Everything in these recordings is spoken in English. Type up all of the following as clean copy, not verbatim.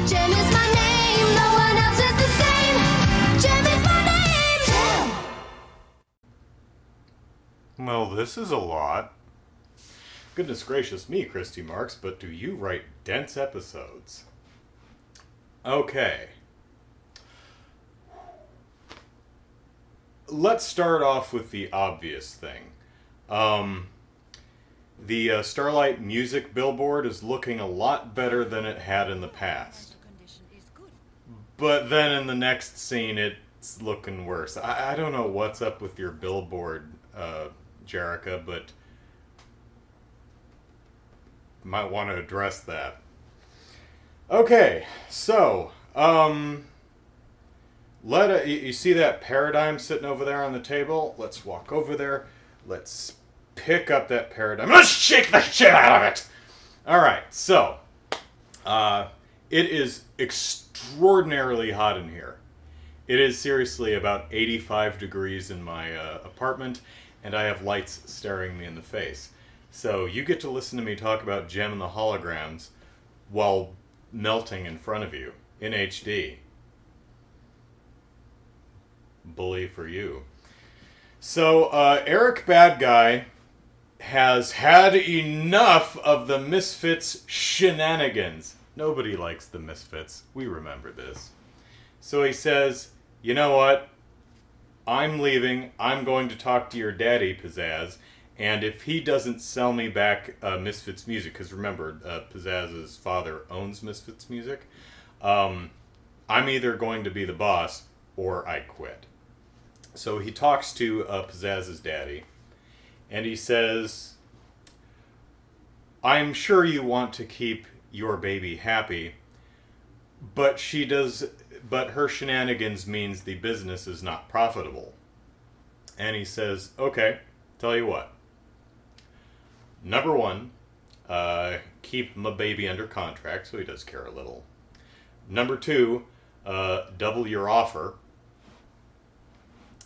JEM is my name, no one else is the same. JEM is my name. JEM. Well, this is a lot. Goodness gracious me, Christy Marks, but do you write dense episodes? Okay. Let's start off with the obvious thing. The Starlight music billboard is looking a lot better than it had in the past. But then in the next scene, it's looking worse. I don't know what's up with your billboard, Jerica, but might want to address that. Okay, so, you see that paradigm sitting over there on the table? Let's walk over there. Let's pick up that paradigm. Let's shake the shit out of it! Alright, so, it is extraordinarily hot in here. It is seriously about 85 degrees in my apartment, and I have lights staring me in the face. So you get to listen to me talk about JEM and the Holograms while melting in front of you in HD. Bully for you. So Eric Bad Guy has had enough of the Misfits shenanigans. Nobody likes the Misfits. We remember this. So he says, you know what? I'm leaving. I'm going to talk to your daddy, Pizzazz. And if he doesn't sell me back Misfits music, because remember, Pizzazz's father owns Misfits music, I'm either going to be the boss or I quit. So he talks to Pizzazz's daddy, and he says, I'm sure you want to keep your baby happy, but her shenanigans means the business is not profitable. And he says, okay, tell you what. Number one, keep my baby under contract, so he does care a little. Number two, double your offer,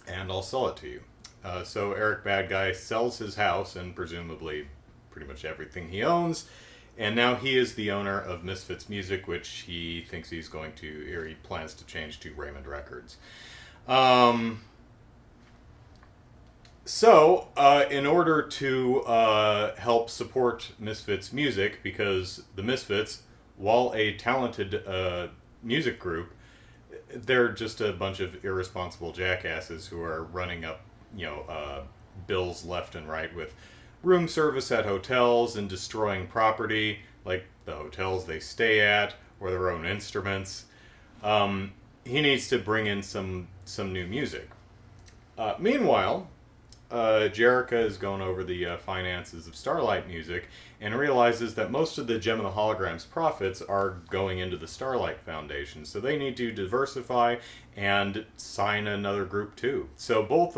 and I'll sell it to you. So Eric Bad Guy sells his house and presumably pretty much everything he owns, and now he is the owner of Misfits Music, which he thinks he's going to, or he plans to change to Raymond Records. So, in order to help support Misfits Music, because the Misfits, while a talented music group, they're just a bunch of irresponsible jackasses who are running up, bills left and right with room service at hotels and destroying property, like the hotels they stay at, or their own instruments. He needs to bring in some new music. Meanwhile, Jerica is going over the finances of Starlight Music and realizes that most of the JEM and the Holograms profits are going into the Starlight Foundation, so they need to diversify and sign another group too. So both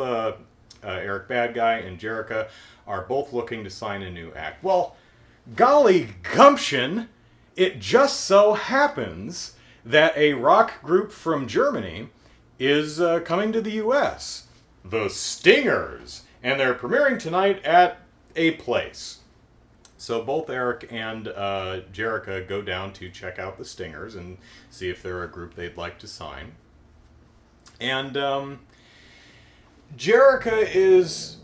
Eric Bad Guy and Jerica are both looking to sign a new act. Well, golly gumption, it just so happens that a rock group from Germany is coming to the U.S., the Stingers, and they're premiering tonight at a place. So both Eric and Jerica go down to check out the Stingers and see if they're a group they'd like to sign. And Jerica is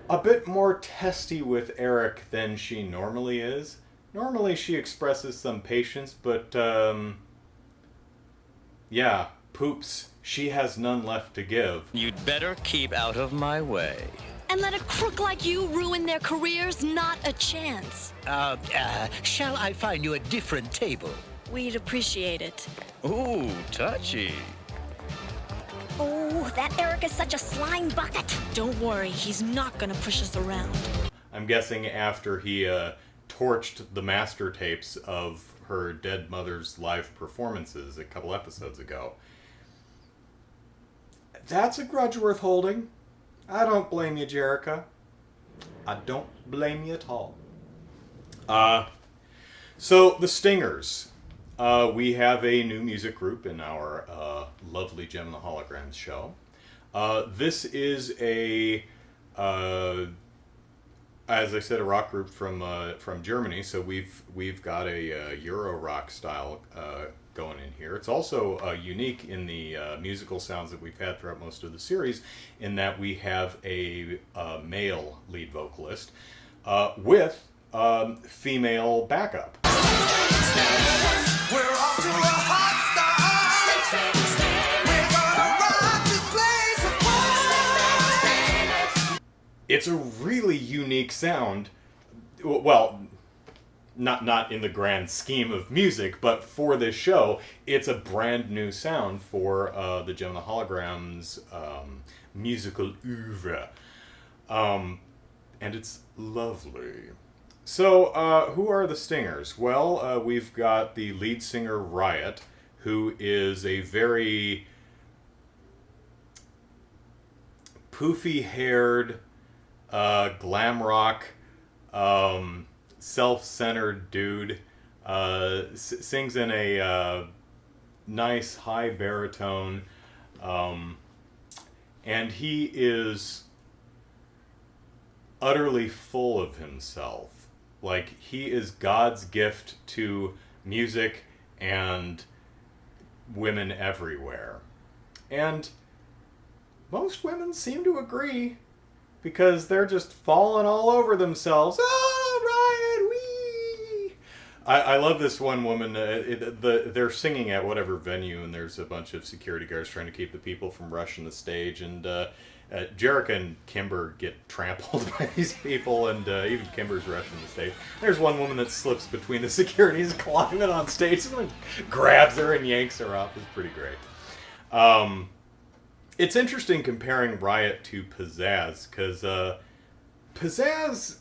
a bit more testy with Eric than she normally is. Normally she expresses some patience, but yeah, poops, she has none left to give. You'd better keep out of my way. And let a crook like you ruin their careers? Not a chance. Shall I find you a different table? We'd appreciate it. Ooh, touchy. Oh, that Eric is such a slime bucket. Don't worry, he's not gonna push us around. I'm guessing after he torched the master tapes of her dead mother's live performances a couple episodes ago. That's a grudge worth holding. I don't blame you, Jerica. I don't blame you at all. So, the Stingers. We have a new music group in our lovely JEM and the Holograms show. This is a as I said, a rock group from Germany. So we've got a Euro rock style going in here. It's also unique in the musical sounds that we've had throughout most of the series, in that we have a male lead vocalist with female backup. We're off to a hot start. We're gonna rock this place apart. It's a really unique sound. Well, not in the grand scheme of music, but for this show, it's a brand new sound for the JEM and the Holograms musical oeuvre. And it's lovely. So, who are the Stingers? Well, we've got the lead singer, Riot, who is a very poofy-haired, glam rock, self-centered dude. Sings in a nice high baritone. And he is utterly full of himself. Like, he is God's gift to music and women everywhere. And most women seem to agree, because they're just falling all over themselves. Oh, Riot, wee! I love this one woman. They're singing at whatever venue, and there's a bunch of security guards trying to keep the people from rushing the stage, and Jerica and Kimber get trampled by these people, and even Kimber's rushing the stage. There's one woman that slips between the securities, climbing on stage, and grabs her and yanks her off. It's pretty great. It's interesting comparing Riot to Pizzazz, because Pizzazz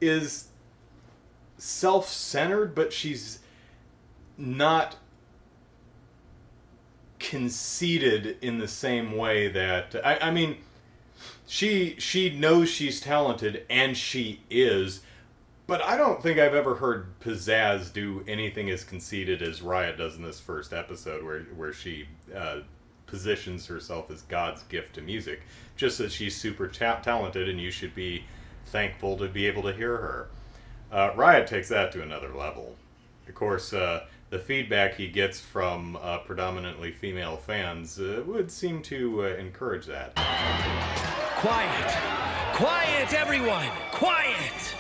is self-centered, but she's not conceited in the same way that I mean, she knows she's talented, and she is, but I don't think I've ever heard Pizzazz do anything as conceited as Riot does in this first episode, where she positions herself as God's gift to music, just that she's super talented, and you should be thankful to be able to hear her. Riot takes that to another level. Of course, the feedback he gets from predominantly female fans would seem to encourage that. Quiet! Quiet, everyone! Quiet!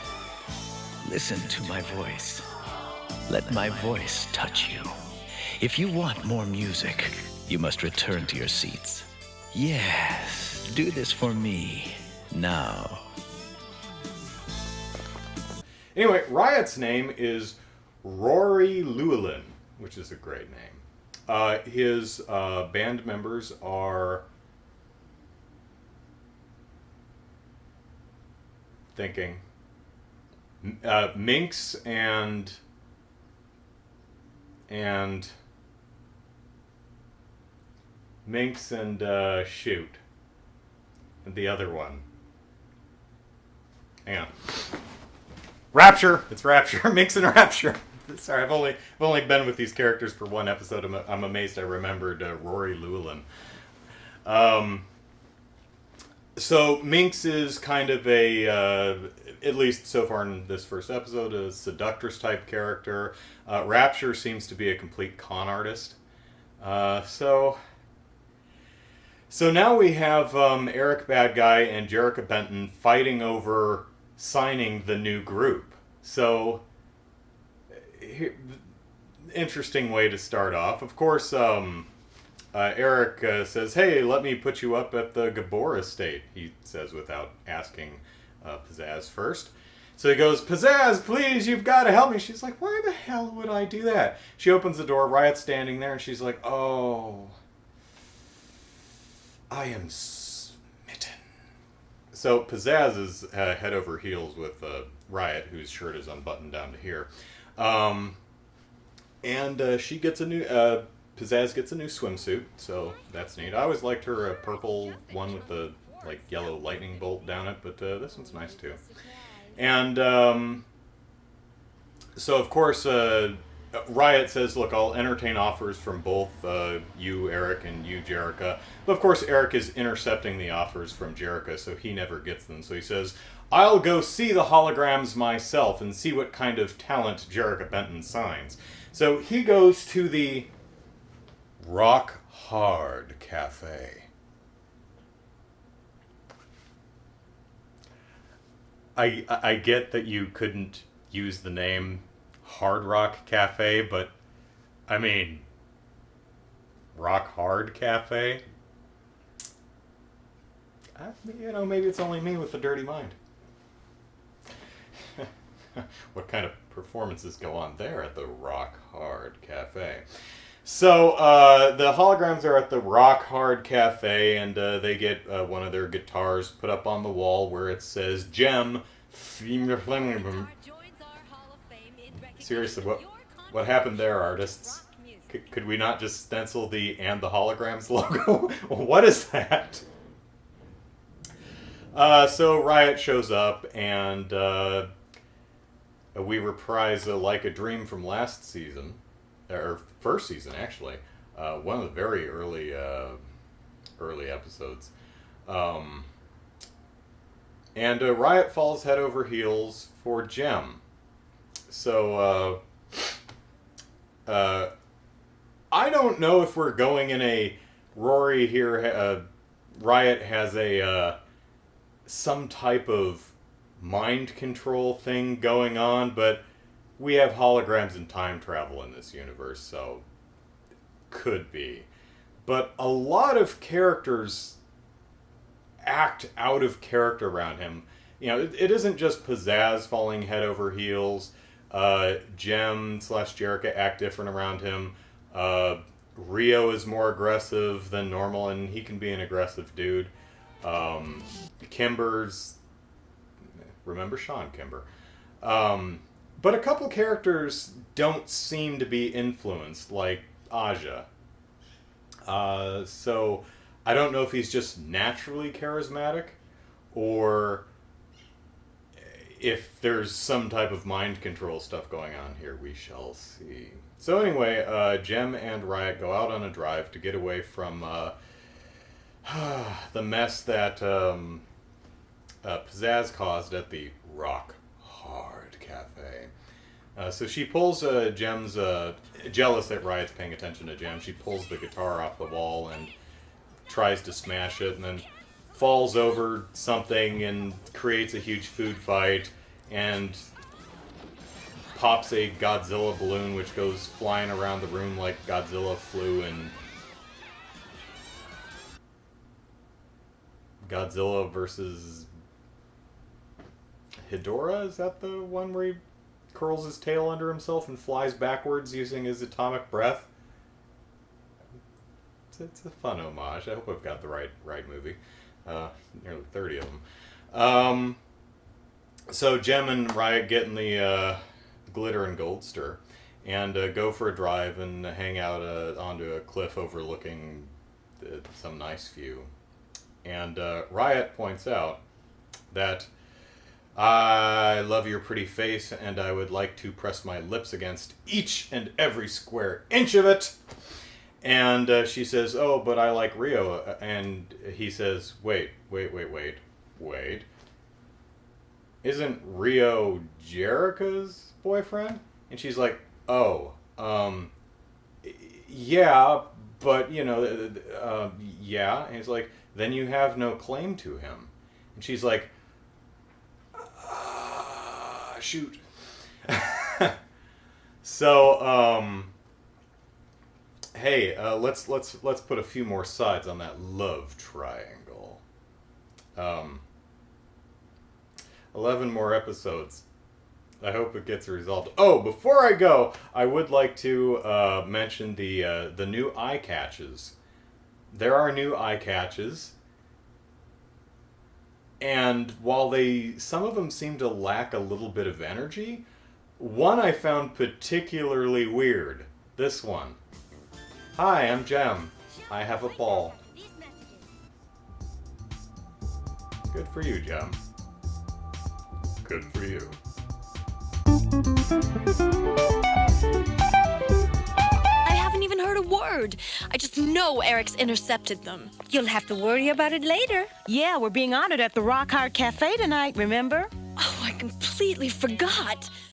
Listen to my voice. Let my voice touch you. If you want more music, you must return to your seats. Yes, do this for me, now. Anyway, Riot's name is Rory Llewelyn, which is a great name. His band members are... Minx and shoot. And the other one. Hang on. Rapture! It's Rapture. Minx and Rapture. Sorry, I've only been with these characters for one episode. I'm amazed I remembered Rory Llewelyn. So Minx is kind of a, at least so far in this first episode, a seductress type character. Rapture seems to be a complete con artist. So now we have Eric Bad Guy and Jerica Benton fighting over signing the new group. So, interesting way to start off. Of course, Eric says, "Hey, let me put you up at the Gabor estate," he says without asking Pizzazz first. So he goes, "Pizzazz, please, you've got to help me." She's like, "Why the hell would I do that?" She opens the door, Riot's standing there, and she's like, "Oh, I am smitten." So Pizzazz is head over heels with Riot, whose shirt is unbuttoned down to here. And she gets a new... Pizzazz gets a new swimsuit, so that's neat. I always liked her purple one with the like yellow lightning bolt down it, but this one's nice too. And so of course Riot says, look, I'll entertain offers from both you, Eric, and you, Jerica. But of course, Eric is intercepting the offers from Jerica, so he never gets them. So he says, I'll go see the holograms myself and see what kind of talent Jerica Benton signs. So he goes to the Rock Hard Cafe. I get that you couldn't use the name Hard Rock Cafe, but I mean, Rock Hard Cafe? Maybe it's only me with the dirty mind. What kind of performances go on there at the Rock Hard Cafe? So, the holograms are at the Rock Hard Cafe, and they get one of their guitars put up on the wall where it says, JEM. Seriously, what happened there, artists? Could we not just stencil the "and the holograms" logo? What is that? So Riot shows up, and we reprise Like a Dream from last season, or first season actually, one of the very early episodes. And Riot falls head over heels for JEM. So, I don't know if we're going in a Rory here. Riot has a some type of mind control thing going on, but we have holograms and time travel in this universe, so could be. But a lot of characters act out of character around him. It isn't just Pizzazz falling head over heels. JEM / Jerica act different around him. Rio is more aggressive than normal, and he can be an aggressive dude. Kimber's... Remember Sean Kimber. But a couple characters don't seem to be influenced, like Aja. So I don't know if he's just naturally charismatic, or if there's some type of mind control stuff going on here. We shall see. So anyway, JEM and Riot go out on a drive to get away from the mess that Pizzazz caused at the Rock Hard Cafe. So she pulls JEM's, jealous that Riot's paying attention to JEM, she pulls the guitar off the wall and tries to smash it, and then falls over something and creates a huge food fight, and pops a Godzilla balloon which goes flying around the room like Godzilla flew in Godzilla versus Hedorah. Is that the one where he curls his tail under himself and flies backwards using his atomic breath? It's a fun homage. I hope I've got the right movie. Nearly 30 of them. So JEM and Riot get in the Glitter and Goldster and go for a drive and hang out onto a cliff overlooking some nice view. And Riot points out that I love your pretty face, and I would like to press my lips against each and every square inch of it. And she says, oh, but I like Rio. And he says, wait. Isn't Rio Jerica's boyfriend? And she's like, oh, yeah, but, yeah. And he's like, then you have no claim to him. And she's like, shoot. So, hey, let's put a few more sides on that love triangle. 11 more episodes. I hope it gets resolved. Oh, before I go, I would like to mention the new eye catches. There are new eye catches, and while some of them seem to lack a little bit of energy, one I found particularly weird. This one. Hi, I'm JEM. I have a ball. Good for you, JEM. Good for you. know Eric's intercepted them. You'll have to worry about it later. Yeah, we're being honored at the Rock Hard Cafe tonight, remember? Oh, I completely forgot.